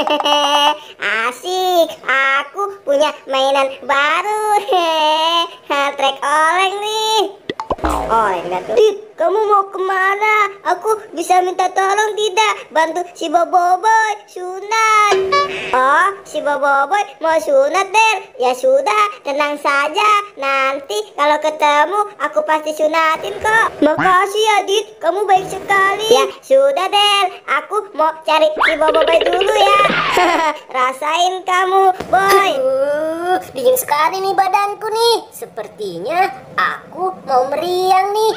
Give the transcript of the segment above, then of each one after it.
Asik, aku punya mainan baru. Trek oleng nih. Oleng dah tuh. Dit, kamu mau kemana? Aku bisa minta tolong tidak? Bantu si Boboiboy sunat. Oh, si Boboiboy mau sunat, Del. Ya sudah, tenang saja. Nanti kalau ketemu aku pasti sunatin kok. Makasih ya, Dit. Kamu baik sekali. Ya sudah, Del. Aku mau cari si Boboiboy dulu ya. Rasain kamu, Boy. Dingin sekali nih badanku nih. Sepertinya aku mau meriang nih.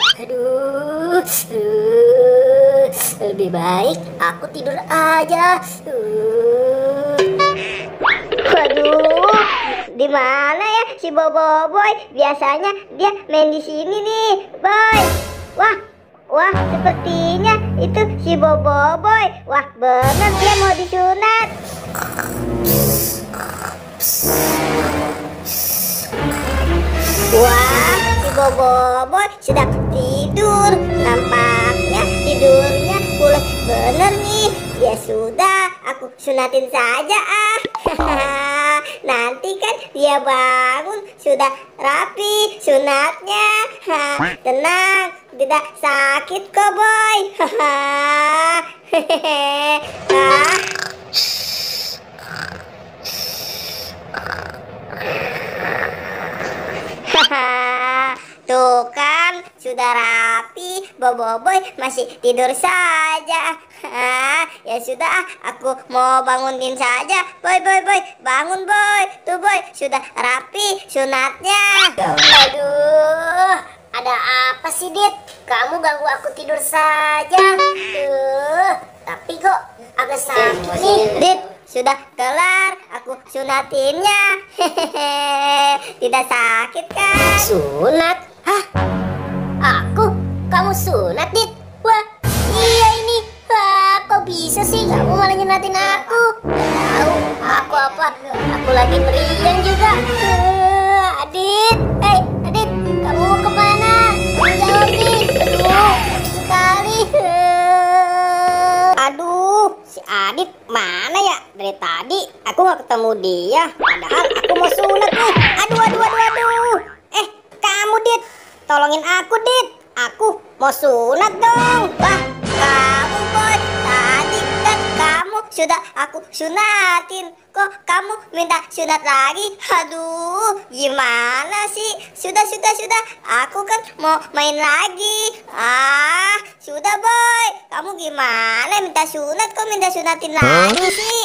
Lebih baik aku tidur aja. Waduh, di mana ya si Boboiboy? Biasanya dia main di sini nih, Boy. Wah, sepertinya itu si Boboiboy. Wah, bener dia mau disunat. Wah, si Boboiboy sedang tidur. Nampaknya tidurnya pulas bener nih. Ya sudah, aku sunatin saja ah. Nanti kan dia bangun sudah rapi sunatnya. Tenang, tidak sakit kok, Boy. Tuh kan, sudah rapi. Boboiboy masih tidur saja. Ya sudah, aku mau bangunin saja. Boy, bangun, Boy. Tuh, Boy, sudah rapi sunatnya. Aduh, ada apa sih, Dit? Kamu ganggu aku tidur saja. Tapi kok agak sakit nih. Dit, sudah kelar aku sunatinnya. Tidak sakit kan? Sunat? Hah? Aku? Kamu sunat, Dit? Wah, iya ini. Wah, kok bisa sih kamu malah nyunatin aku? Gak tahu aku apa. Aku lagi meriang juga. Adit, Adit, kamu mau kemana? Jawab nih. Aduh, sekali. Aduh, si Adit mana ya? Dari tadi aku nggak ketemu dia. Padahal aku mau sunat nih. Aduh. Kamu, Dit, tolongin aku, Dit. Aku mau sunat dong. Wah, kamu, Boy. Tadi kan kamu sudah aku sunatin. Kok kamu minta sunat lagi? Aduh, gimana sih? Sudah. Aku kan mau main lagi. Sudah, Boy. Kamu gimana minta sunat kok minta sunatin lagi sih?